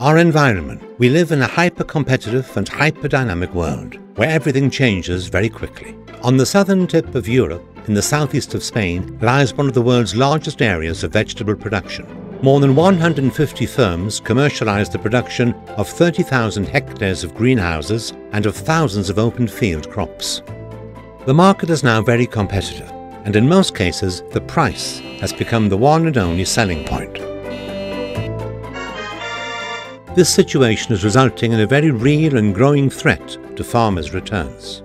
Our environment. We live in a hyper-competitive and hyper-dynamic world, where everything changes very quickly. On the southern tip of Europe, in the southeast of Spain, lies one of the world's largest areas of vegetable production. More than 150 firms commercialize the production of 30,000 hectares of greenhouses and of thousands of open field crops. The market is now very competitive, and in most cases, the price has become the one and only selling point. This situation is resulting in a very real and growing threat to farmers' returns.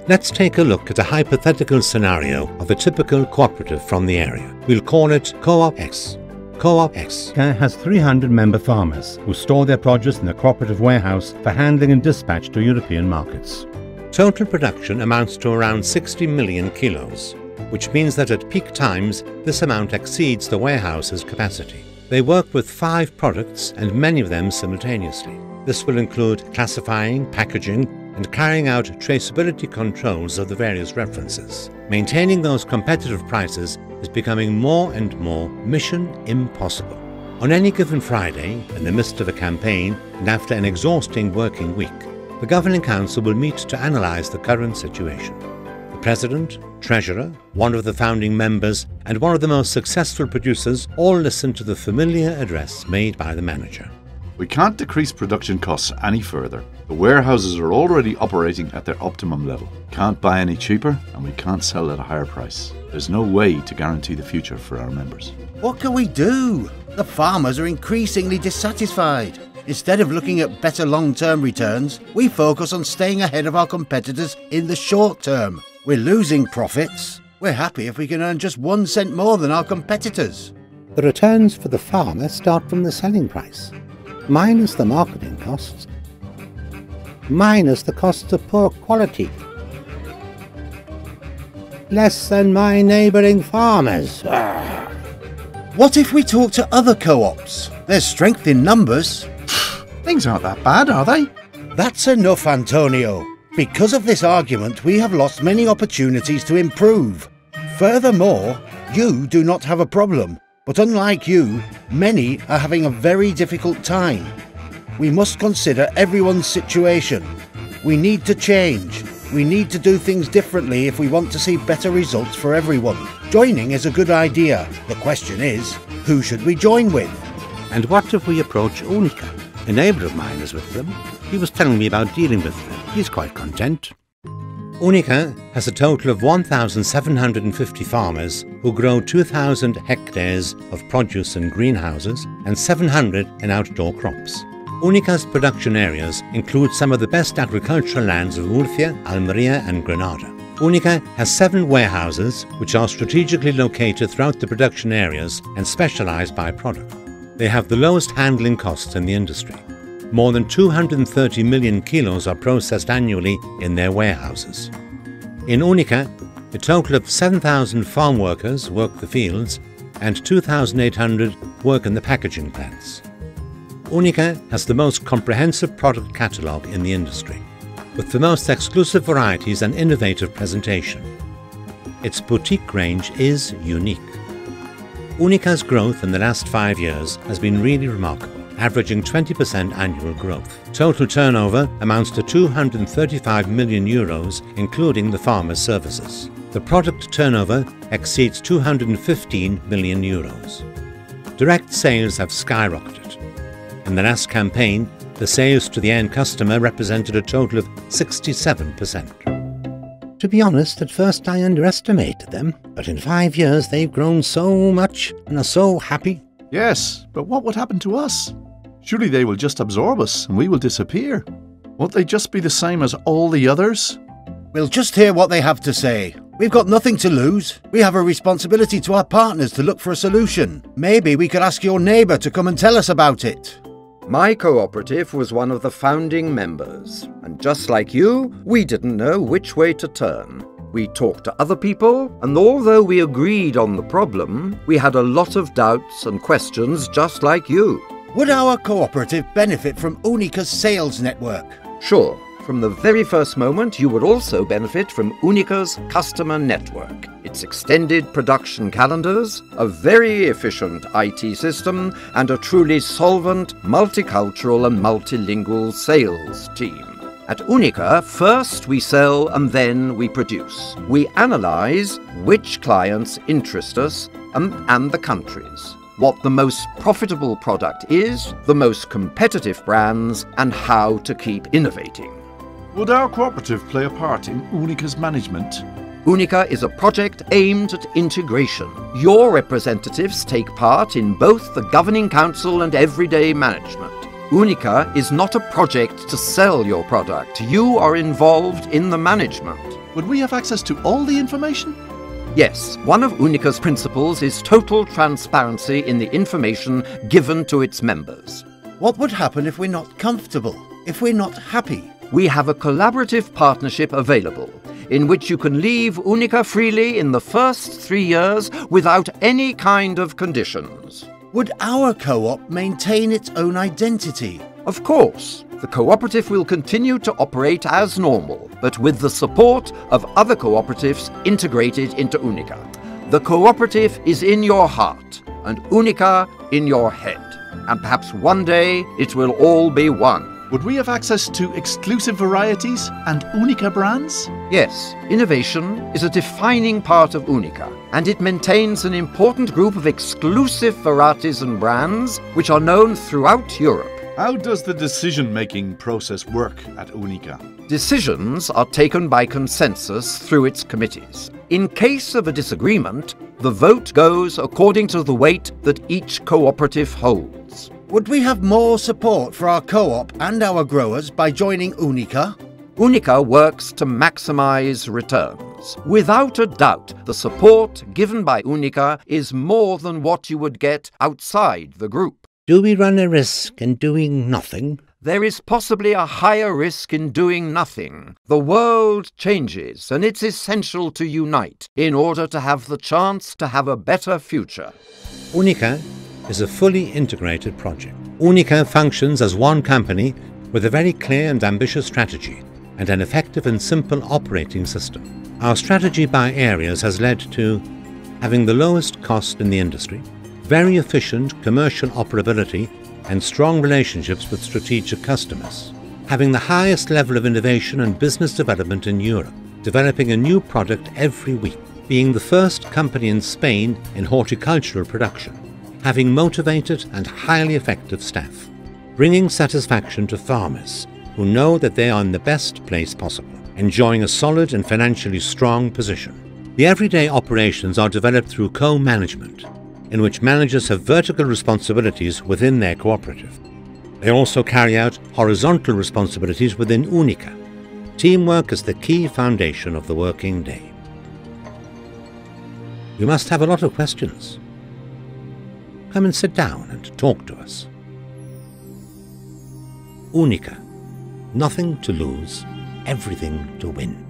Let's take a look at a hypothetical scenario of a typical cooperative from the area. We'll call it Co-op X. Co-op X has 300 member farmers who store their produce in a cooperative warehouse for handling and dispatch to European markets. Total production amounts to around 60 million kilos, which means that at peak times this amount exceeds the warehouse's capacity. They work with 5 products and many of them simultaneously. This will include classifying, packaging, and carrying out traceability controls of the various references. Maintaining those competitive prices is becoming more and more mission impossible. On any given Friday, in the midst of a campaign and after an exhausting working week, the Governing Council will meet to analyse the current situation. The President, Treasurer, one of the founding members, and one of the most successful producers all listen to the familiar address made by the manager. We can't decrease production costs any further. The warehouses are already operating at their optimum level. Can't buy any cheaper, and we can't sell at a higher price. There's no way to guarantee the future for our members. What can we do? The farmers are increasingly dissatisfied. Instead of looking at better long-term returns, we focus on staying ahead of our competitors in the short term. We're losing profits. We're happy if we can earn just 1 cent more than our competitors. The returns for the farmer start from the selling price, minus the marketing costs, minus the costs of poor quality, less than my neighbouring farmers. What if we talk to other co-ops? There's strength in numbers. Things aren't that bad, are they? That's enough, Antonio. Because of this argument, we have lost many opportunities to improve. Furthermore, you do not have a problem, but unlike you, many are having a very difficult time. We must consider everyone's situation. We need to change. We need to do things differently if we want to see better results for everyone. Joining is a good idea. The question is, who should we join with? And what if we approach Unica? A neighbour of mine is with them. He was telling me about dealing with them. He's quite content. Unica has a total of 1,750 farmers who grow 2,000 hectares of produce in greenhouses and 700 in outdoor crops. Unica's production areas include some of the best agricultural lands of Murcia, Almeria and Granada. Unica has 7 warehouses which are strategically located throughout the production areas and specialised by product. They have the lowest handling costs in the industry. More than 230 million kilos are processed annually in their warehouses. In Unica, a total of 7,000 farm workers work the fields and 2,800 work in the packaging plants. Unica has the most comprehensive product catalogue in the industry, with the most exclusive varieties and innovative presentation. Its boutique range is unique. Unica's growth in the last 5 years has been really remarkable, averaging 20% annual growth. Total turnover amounts to 235 million euros, including the farmers' services. The product turnover exceeds 215 million euros. Direct sales have skyrocketed. In the last campaign, the sales to the end customer represented a total of 67%. To be honest, at first I underestimated them, but in 5 years they've grown so much and are so happy. Yes, but what would happen to us? Surely they will just absorb us and we will disappear. Won't they just be the same as all the others? We'll just hear what they have to say. We've got nothing to lose. We have a responsibility to our partners to look for a solution. Maybe we could ask your neighbour to come and tell us about it. My cooperative was one of the founding members, and just like you, we didn't know which way to turn. We talked to other people, and although we agreed on the problem, we had a lot of doubts and questions just like you. Would our cooperative benefit from Unica's sales network? Sure, From the very first moment, you would also benefit from Unica's customer network, its extended production calendars, a very efficient IT system, and a truly solvent, multicultural and multilingual sales team. At Unica, first we sell and then we produce. We analyze which clients interest us and the countries, what the most profitable product is, the most competitive brands, and how to keep innovating. Would our cooperative play a part in Unica's management? Unica is a project aimed at integration. Your representatives take part in both the Governing Council and everyday management. Unica is not a project to sell your product. You are involved in the management. Would we have access to all the information? Yes, one of Unica's principles is total transparency in the information given to its members. What would happen if we're not comfortable? If we're not happy? We have a collaborative partnership available, in which you can leave Unica freely in the first 3 years without any kind of conditions. Would our co-op maintain its own identity? Of course, the cooperative will continue to operate as normal, but with the support of other cooperatives integrated into Unica. The cooperative is in your heart, and Unica in your head. And perhaps one day it will all be one. Would we have access to exclusive varieties and Unica brands? Yes, innovation is a defining part of Unica, and it maintains an important group of exclusive varieties and brands which are known throughout Europe. How does the decision-making process work at Unica? Decisions are taken by consensus through its committees. In case of a disagreement, the vote goes according to the weight that each cooperative holds. Would we have more support for our co-op and our growers by joining Unica? Unica works to maximize returns. Without a doubt, the support given by Unica is more than what you would get outside the group. Do we run a risk in doing nothing? There is possibly a higher risk in doing nothing. The world changes, and it's essential to unite in order to have the chance to have a better future. Unica is a fully integrated project. Unica functions as one company with a very clear and ambitious strategy and an effective and simple operating system. Our strategy by areas has led to having the lowest cost in the industry, very efficient commercial operability and strong relationships with strategic customers, having the highest level of innovation and business development in Europe, developing a new product every week, being the first company in Spain in horticultural production, having motivated and highly effective staff, bringing satisfaction to farmers who know that they are in the best place possible, enjoying a solid and financially strong position. The everyday operations are developed through co-management, in which managers have vertical responsibilities within their cooperative. They also carry out horizontal responsibilities within Unica. Teamwork is the key foundation of the working day. You must have a lot of questions. Come and sit down and talk to us. Unica. Nothing to lose, everything to win.